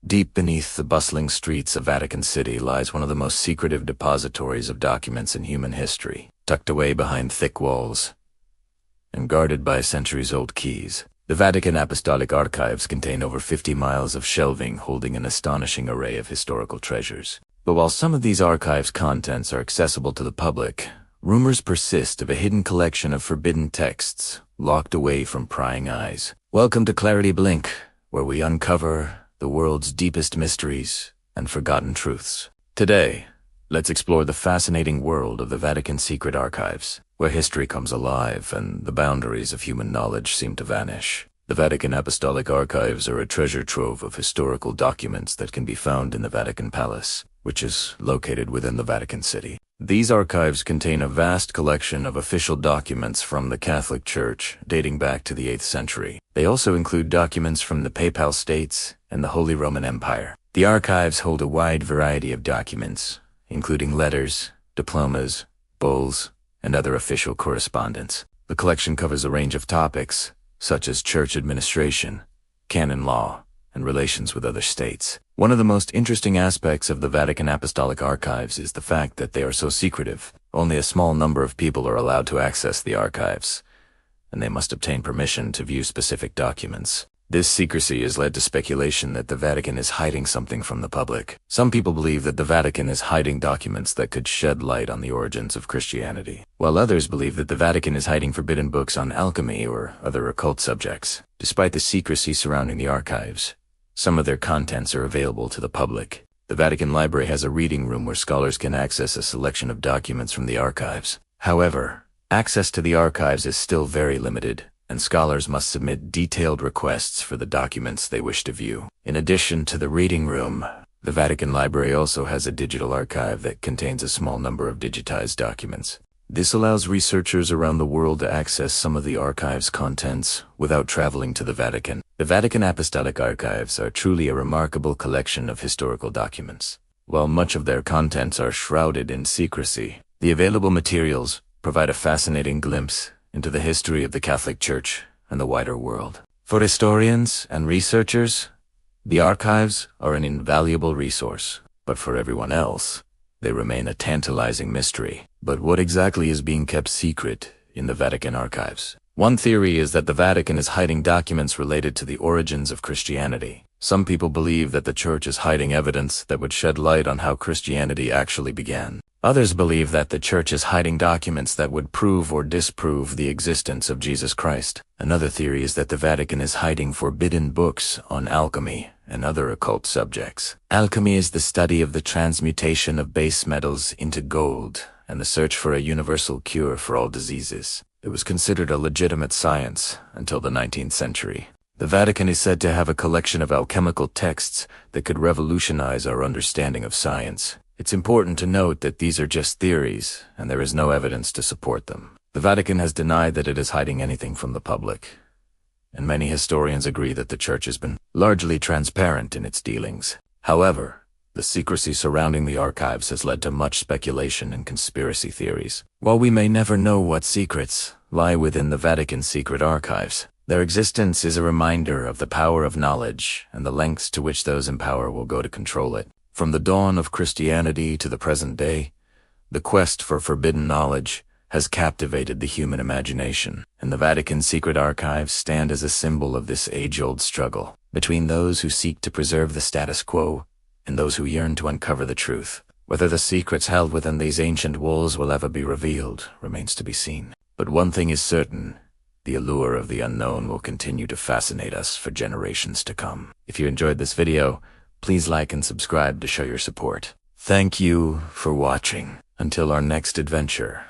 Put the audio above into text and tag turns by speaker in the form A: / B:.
A: Deep beneath the bustling streets of Vatican City lies one of the most secretive depositories of documents in human history, tucked away behind thick walls and guarded by centuries-old keys. The Vatican Apostolic Archives contain over 50 miles of shelving holding an astonishing array of historical treasures. But while some of these archives' contents are accessible to the public, rumors persist of a hidden collection of forbidden texts locked away from prying eyes. Welcome to ClarityBlink, where we uncover the world's deepest mysteries and forgotten truths. Today, let's explore the fascinating world of the Vatican Secret Archives, where history comes alive and the boundaries of human knowledge seem to vanish. The Vatican Apostolic Archives are a treasure trove of historical documents that can be found in the Vatican Palace, which is located within the Vatican City. These archives contain a vast collection of official documents from the Catholic Church dating back to the 8th century. They also include documents from the Papal States and the Holy Roman Empire. The archives hold a wide variety of documents, including letters, diplomas, bulls, and other official correspondence. The collection covers a range of topics, such as church administration, canon law, and relations with other states. One of the most interesting aspects of the Vatican Apostolic Archives is the fact that they are so secretive. Only a small number of people are allowed to access the archives, and they must obtain permission to view specific documents. This secrecy has led to speculation that the Vatican is hiding something from the public. Some people believe that the Vatican is hiding documents that could shed light on the origins of Christianity, while others believe that the Vatican is hiding forbidden books on alchemy or other occult subjects. Despite the secrecy surrounding the archives, some of their contents are available to the public. The Vatican Library has a reading room where scholars can access a selection of documents from the archives. However, access to the archives is still very limited, and scholars must submit detailed requests for the documents they wish to view. In addition to the reading room, the Vatican Library also has a digital archive that contains a small number of digitized documents. This allows researchers around the world to access some of the archive's contents without traveling to the Vatican. The Vatican Apostolic Archives are truly a remarkable collection of historical documents. While much of their contents are shrouded in secrecy, the available materials provide a fascinating glimpse into the history of the Catholic Church and the wider world. For historians and researchers, the archives are an invaluable resource, but for everyone else, they remain a tantalizing mystery. But what exactly is being kept secret in the Vatican archives? One theory is that the Vatican is hiding documents related to the origins of Christianity. Some people believe that the Church is hiding evidence that would shed light on how Christianity actually began. Others believe that the Church is hiding documents that would prove or disprove the existence of Jesus Christ. Another theory is that the Vatican is hiding forbidden books on alchemy and other occult subjects. Alchemy is the study of the transmutation of base metals into gold and the search for a universal cure for all diseases. It was considered a legitimate science until the 19th century. The Vatican is said to have a collection of alchemical texts that could revolutionize our understanding of science. It's important to note that these are just theories, and there is no evidence to support them. The Vatican has denied that it is hiding anything from the public, and many historians agree that the Church has been largely transparent in its dealings. However, the secrecy surrounding the archives has led to much speculation and conspiracy theories. While we may never know what secrets lie within the Vatican Secret Archives, their existence is a reminder of the power of knowledge and the lengths to which those in power will go to control it. From the dawn of Christianity to the present day, the quest for forbidden knowledge has captivated the human imagination, and the Vatican Secret Archives stand as a symbol of this age-old struggle between those who seek to preserve the status quo and those who yearn to uncover the truth. Whether the secrets held within these ancient walls will ever be revealed remains to be seen. But one thing is certain: the allure of the unknown will continue to fascinate us for generations to come. If you enjoyed this video, please like and subscribe to show your support. Thank you for watching. Until our next adventure.